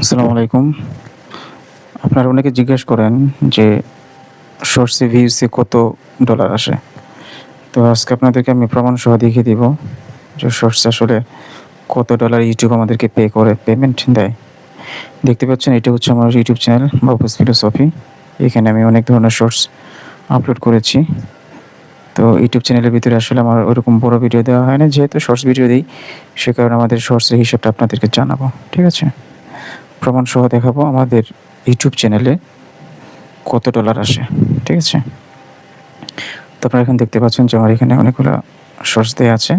আসসালামু আলাইকুম। আপনারা অনেকে জিজ্ঞেস করেন যে শর্টসে ভিউসে কত ডলার আসে? তো আজকে আপনাদেরকে আমি প্রমাণ সহ দেখিয়ে দিব যে শর্টসে আসলে কত ডলার ইউটিউব আমাদেরকে পেমেন্ট দেয়। দেখতে পাচ্ছেন এটা হচ্ছে আমার ইউটিউব চ্যানেল বাবুস ফিলোসফি। এখানে আমি অনেক ধরনের শর্টস আপলোড করেছি। তো ইউটিউব চ্যানেলের ভিতরে আসলে আমার ওরকম বড় ভিডিও দেওয়া হয় না। যেহেতু শর্টস ভিডিও দেই, সে কারণে আমাদের শর্টসের হিসাবটা আপনাদেরকে জানাবো। ঠিক আছে? প্রমাণ সহ দেখাবো আমাদের ইউটিউব চ্যানেলে কত ডলার আসে। ঠিক আছে? তো আপনারা এখানে দেখতে পাচ্ছেন যে আমার এখানে অনেকগুলা শর্টস দেয়া আছে।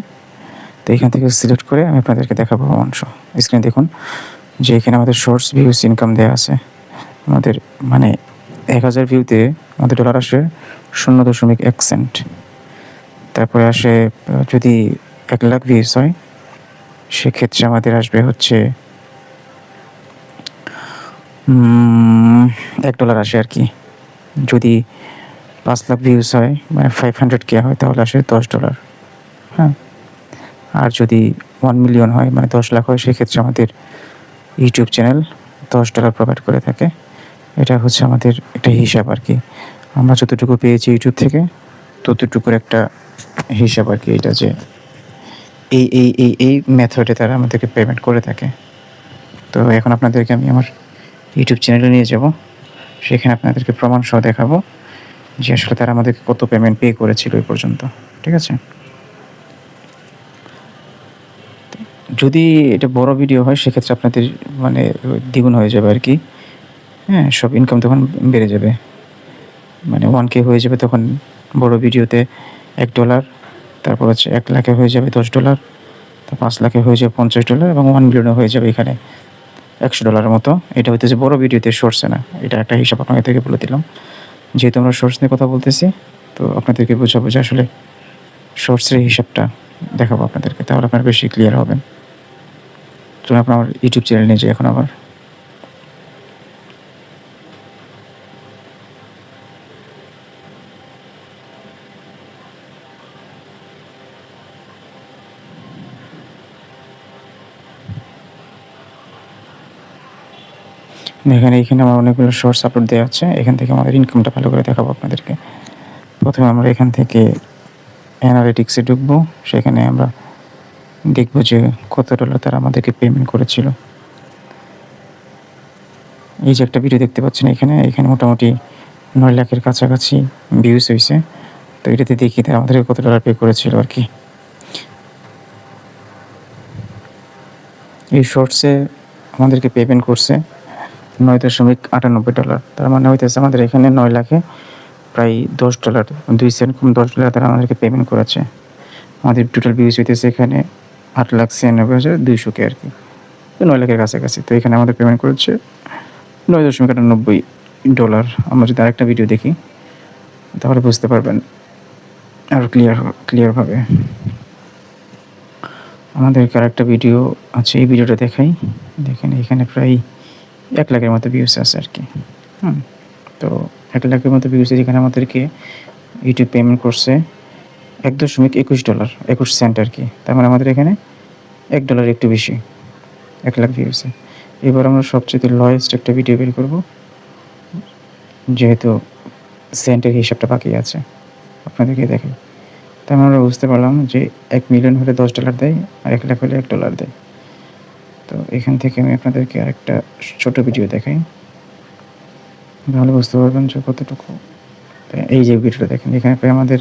তো এখান থেকে সিলেক্ট করে আমি আপনাদেরকে দেখাবো প্রমাণ সহ। স্ক্রিনে দেখুন যে এখানে আমাদের শর্টস ভিউস ইনকাম দেয়া আছে। আমাদের মানে ১,০০০ ভিউতে আমাদের ডলার আসে ০.১ সেন্ট। তারপরে আসে যদি ১,০০,০০০ ভিউস হয়, সেক্ষেত্রে আমাদের আসবে হচ্ছে $১ আসে আরকি। যদি ৫,০০,০০০ ভিউস হয়, মানে 500K হয়, তাহলে আসে $10। হ্যাঁ? আর যদি 1,০০,০০০ হয়, মানে ১০,০০,০০০ হয়, সেক্ষেত্রে আমাদের ইউটিউব চ্যানেল $10 প্রোভাইড করে থাকে। এটা হচ্ছে আমাদের একটা হিসাব আরকি। আমরা যতটুকু পেয়েছি ইউটিউব থেকে, ততটুকুর একটা হিসাব আরকি এটা, যে এই মেথডে তারা আমাদেরকে পেমেন্ট করে থাকে। তো এখন আপনাদেরকে আমি আমার ইউটিউব চ্যানেলে নিয়ে যাব। সেখানে আপনাদেরকে প্রমাণ সহ দেখাবো যে আসলে তারা আমাদেরকে কত পেমেন্ট পে করেছিল এই পর্যন্ত। ঠিক আছে? যদি এটা বড় ভিডিও হয়, সেক্ষেত্রে আপনাদের মানে দ্বিগুণ হয়ে যাবে আরকি। হ্যাঁ? সব ইনকাম তখন বেড়ে যাবে। মানে 1K হয়ে যাবে তখন বড় ভিডিওতে $1, তারপর হচ্ছে ১,০০,০০০ হয়ে যাবে $10, তো ৫,০০,০০০ হয়ে যাবে $50 এবং 1,০০,০০০ হয়ে যাবে এখানে $100 মতো। এটা হইতেছে বড় ভিডিওতে, শর্টসে না। এটা একটা হিসাব আপনাকে থেকে বলে দিলাম। যেহেতু আমরা শর্টস নিয়ে কথা বলতেছি, তো আপনাদেরকে বোঝাবো যে আসলে শর্টসের হিসাবটা দেখাবো আপনাদেরকে। তাহলে আপনারা বেশি ক্লিয়ার হবেন। চলুন আপনার আমার ইউটিউব চ্যানেল নিয়ে যাই এখন আবার। এখানে আমার অনেকগুলো শর্টস আপলোড দেওয়া আছে। এখান থেকে আমাদের ইনকামটা ভালো করে দেখাবো আপনাদেরকে। প্রথমে আমরা এখান থেকে অ্যানালিটিক্সে ঢুকবো। সেখানে আমরা দেখব যে কত ডলার তারা আমাদেরকে পেমেন্ট করেছিল। এই যে একটা ভিডিও দেখতে পাচ্ছেন এখানে মোটামুটি ৯ লাখের কাছাকাছি ভিউজ হইছে। তো এটাতে দেখি তারা আমাদেরকে কত ডলার পে করেছিল আরকি। এই শর্টসে আমাদেরকে পেমেন্ট করছে $৯.৯৮। তার মানে হইতেছে আমাদের এখানে ৯ লাখে প্রায় $10, ২ সেন্ট কম $10 তারা আমাদেরকে পেমেন্ট করেছে। আমাদের টোটাল ভিউজ হইতেছে এখানে ৮,৯৬,২০০ আরকি। তো ৯ লাখের কাছাকাছি। তো এখানে আমাদের পেমেন্ট করেছে $৯.৯৮। আমরা যদি আরেকটা ভিডিও দেখি, তাহলে বুঝতে পারবেন আরো ক্লিয়ারভাবে। আমাদেরকে আরেকটা ভিডিও আছে, এই ভিডিওটা দেখাই। দেখেন এখানে প্রায় ১ লাখের মতো ভিউজ আছে আরকি। তো ১ লাখের মতো ভিউজ, যেখানে আমাদেরকে ইউটিউব পেমেন্ট করছে $১.২১, ২১ সেন্ট আরকি। তার মানে আমাদের এখানে $১ একটু বেশি ১ লাখ ভিউজে। এবার আমরা সবচেয়ে লোয়েস্ট একটা ভিডিও বের করব, যেহেতু সেন্টের হিসাবটা বাকি আছে। আপনাদেরকে দেখাই। তার মানে আমরা বুঝতে পারলাম যে ১ মিলিয়ন হলে $10 দেয়, আর ১ লাখ হলে $১ দেয়। তো এখান থেকে আমি আপনাদেরকে আরেকটা ছোট ভিডিও দেখাই, তাহলে বুঝতে পারবেন যে কতটুকু। এই যে ভিডিওটা দেখেন, এখানে প্রায় আমাদের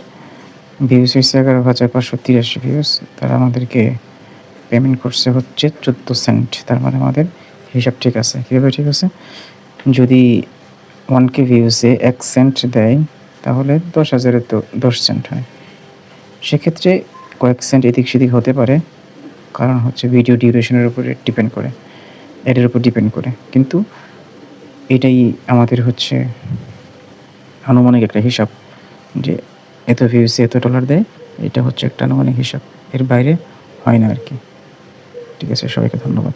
ভিউজ হয়েছে ১১,৫৮৩ ভিউজ। তারা আমাদেরকে পেমেন্ট করছে হচ্ছে ১৪ সেন্ট। তার মানে আমাদের হিসাব ঠিক আছে। কীভাবে ঠিক আছে? যদি 1K ভিউসে ১ সেন্ট দেয়, তাহলে ১০,০০০ তো ১০ সেন্ট হয়। সেক্ষেত্রে কয়েক সেন্ট এদিক সেদিক হতে পারে, কারণ হচ্ছে ভিডিও ডিউরেশনের উপরে ডিপেন্ড করে, অ্যাডের উপর ডিপেন্ড করে। কিন্তু এটাই আমাদের হচ্ছে আনুমানিক একটা হিসাব, যে এত ভিউসে এত ডলার দেয়। এটা হচ্ছে একটা আনুমানিক হিসাব, এর বাইরে হয় না আরকি। ঠিক আছে, সবাইকে ধন্যবাদ।